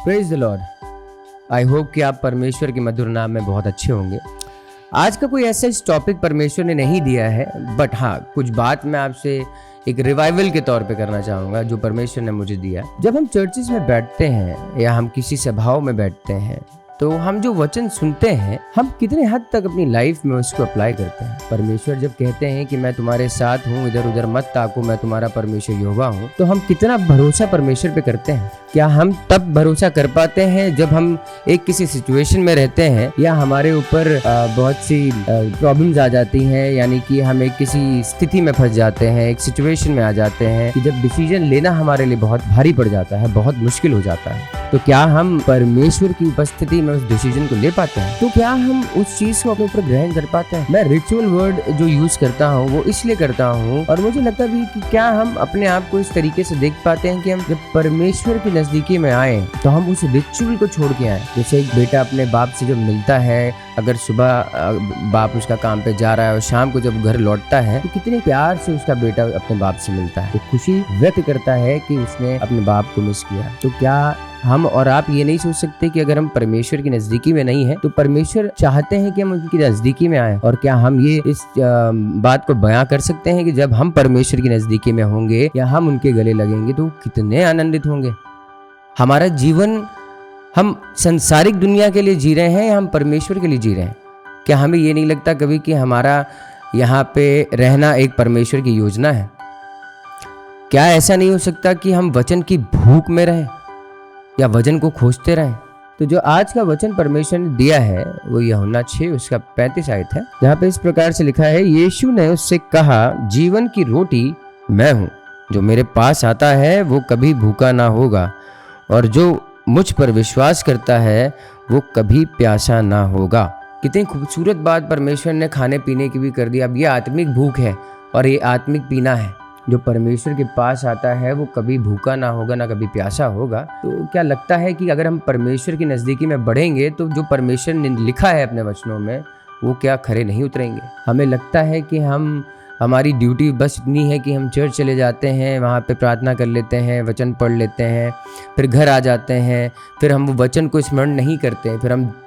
Praise the Lord. I hope कि आप परमेश्वर के मधुर नाम में बहुत अच्छे होंगे। आज का कोई ऐसा टॉपिक परमेश्वर ने नहीं दिया है, बट हाँ कुछ बात मैं आपसे एक रिवाइवल के तौर पे करना चाहूँगा जो परमेश्वर ने मुझे दिया। जब हम चर्चेस में बैठते हैं या हम किसी सभाओं में बैठते हैं तो हम जो वचन सुनते हैं हम कितने हद तक अपनी लाइफ में उसको अप्लाई करते हैं। परमेश्वर जब कहते हैं कि मैं तुम्हारे साथ हूँ, इधर उधर मत ताको, मैं तुम्हारा परमेश्वर यहोवा हूँ, तो हम कितना भरोसा परमेश्वर पे करते हैं। क्या हम तब भरोसा कर पाते हैं जब हम एक किसी सिचुएशन में रहते हैं या हमारे ऊपर बहुत सी प्रॉब्लम्स आ जाती हैं, यानी कि हम एक किसी स्थिति में फंस जाते हैं, एक सिचुएशन में आ जाते हैं कि जब डिसीजन लेना हमारे लिए बहुत भारी पड़ जाता है, बहुत मुश्किल हो जाता है, तो क्या हम परमेश्वर की उपस्थिति में उस डिसीजन को ले पाते हैं? तो क्या हम उस चीज को अपने ऊपर ग्रहण कर पाते हैं? मैं रिचुअल वर्ड जो यूज करता हूँ वो इसलिए करता हूँ, और मुझे लगता भी कि क्या हम अपने आप को इस तरीके से देख पाते हैं कि हम जब परमेश्वर की नजदीकी में आए तो हम उस रिचुअल को छोड़ के आए। जैसे एक बेटा अपने बाप से जब मिलता है, अगर सुबह बाप उसका काम पे जा रहा है और शाम को जब घर लौटता है तो कितने प्यार से उसका बेटा अपने बाप से मिलता है, तो खुशी व्यक्त करता है कि उसने अपने बाप को मिस किया। तो क्या हम और आप ये नहीं सोच सकते कि अगर हम परमेश्वर की नजदीकी में नहीं है तो परमेश्वर चाहते हैं कि हम उनकी नजदीकी में आए? और क्या हम ये इस बात को बयां कर सकते हैं कि जब हम परमेश्वर की नजदीकी में होंगे या हम उनके गले लगेंगे तो कितने आनंदित होंगे? हमारा जीवन हम संसारिक दुनिया के लिए जी रहे हैं या हम परमेश्वर के लिए जी रहे हैं? क्या हमें ये नहीं लगता कभी कि हमारा यहाँ पे रहना एक परमेश्वर की योजना है? क्या ऐसा नहीं हो सकता कि हम वचन की भूख में रहें या वचन को खोजते रहें? तो जो आज का वचन परमेश्वर ने दिया है वो यूहन्ना 6 उसका 35 आयत है, जहाँ पे इस प्रकार से लिखा है, यीशु ने उससे कहा, जीवन की रोटी मैं हूँ, जो मेरे पास आता है वो कभी भूखा ना होगा, और जो मुझ पर विश्वास करता है वो कभी प्यासा ना होगा। कितनी खूबसूरत बात परमेश्वर ने खाने पीने की भी कर दी। अब ये आत्मिक भूख है और ये आत्मिक पीना है। जो परमेश्वर के पास आता है वो कभी भूखा ना होगा, ना कभी प्यासा होगा। तो क्या लगता है कि अगर हम परमेश्वर की नज़दीकी में बढ़ेंगे तो जो परमेश्वर ने लिखा है अपने वचनों में वो क्या खरे नहीं उतरेंगे? हमें लगता है कि हमारी ड्यूटी बस इतनी है कि हम चर्च चले जाते हैं, वहाँ पे प्रार्थना कर लेते हैं, वचन पढ़ लेते हैं, फिर घर आ जाते हैं, फिर हम वो वचन को स्मरण नहीं करते हैं,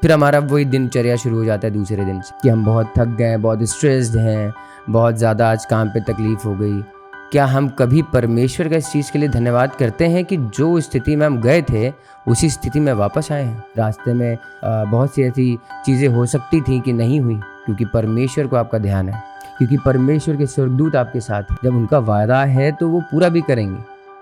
फिर हमारा वही दिनचर्या शुरू हो जाता है दूसरे दिन से कि हम बहुत थक गए, बहुत स्ट्रेस्ड हैं, बहुत ज़्यादा आज काम पे तकलीफ़ हो गई। क्या हम कभी परमेश्वर का इस चीज़ के लिए धन्यवाद करते हैं कि जो स्थिति में हम गए थे उसी स्थिति में वापस आए हैं? रास्ते में बहुत सी ऐसी चीज़ें हो सकती थी कि नहीं हुई, क्योंकि परमेश्वर को आपका ध्यान है, क्योंकि परमेश्वर के स्वर्गदूत आपके साथ हैं। जब उनका वादा है तो वो पूरा भी करेंगे,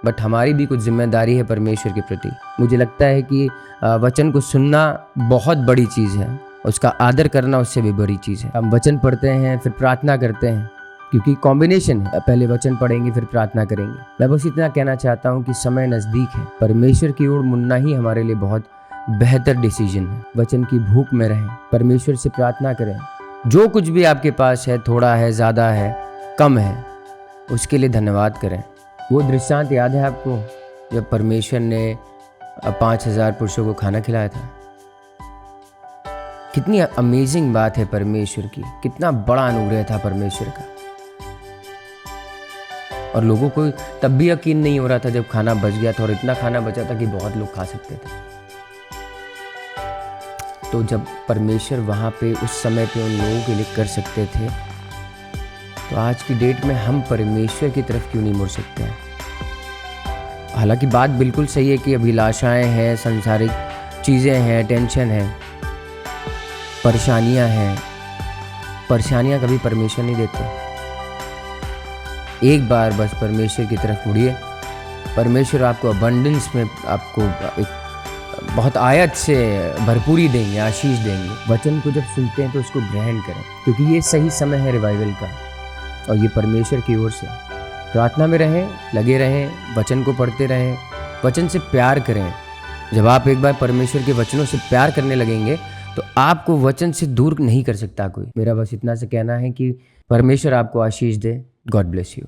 बट हमारी भी कुछ जिम्मेदारी है परमेश्वर के प्रति। मुझे लगता है कि वचन को सुनना बहुत बड़ी चीज़ है, उसका आदर करना उससे भी बड़ी चीज़ है। हम वचन पढ़ते हैं फिर प्रार्थना करते हैं, क्योंकि कॉम्बिनेशन है, पहले वचन पढ़ेंगे फिर प्रार्थना करेंगे। मैं बस इतना कहना चाहता हूँ कि समय नज़दीक है, परमेश्वर की ओर मुड़ना ही हमारे लिए बहुत बेहतर डिसीजन है। वचन की भूख में रहें, परमेश्वर से प्रार्थना करें। जो कुछ भी आपके पास है, थोड़ा है, ज़्यादा है, कम है, उसके लिए धन्यवाद करें। वो दृष्टांत याद है आपको जब परमेश्वर ने 5000 पुरुषों को खाना खिलाया था? कितनी अमेजिंग बात है परमेश्वर की, कितना बड़ा अनुग्रह था परमेश्वर का। और लोगों को तब भी यकीन नहीं हो रहा था जब खाना बच गया था, और इतना खाना बचा था कि बहुत लोग खा सकते थे। तो जब परमेश्वर वहाँ पे उस समय पे उन लोगों के लिए कर सकते थे, तो आज की डेट में हम परमेश्वर की तरफ क्यों नहीं मुड़ सकते हैं? हालांकि बात बिल्कुल सही है कि अभिलाषाएं हैं, संसारिक चीज़ें हैं, टेंशन है, परेशानियां हैं। परेशानियां कभी परमेश्वर नहीं देते। एक बार बस परमेश्वर की तरफ मुड़िए, परमेश्वर आपको अबंडेंस में, आपको एक बहुत आयत से भरपूरी देंगे, आशीष देंगे। वचन को जब सुनते हैं तो उसको ग्रहण करें, क्योंकि ये सही समय है रिवाइवल का, और ये परमेश्वर की ओर से। प्रार्थना में रहें, लगे रहें, वचन को पढ़ते रहें, वचन से प्यार करें। जब आप एक बार परमेश्वर के वचनों से प्यार करने लगेंगे तो आपको वचन से दूर नहीं कर सकता कोई। मेरा बस इतना से कहना है कि परमेश्वर आपको आशीष दे। God bless you.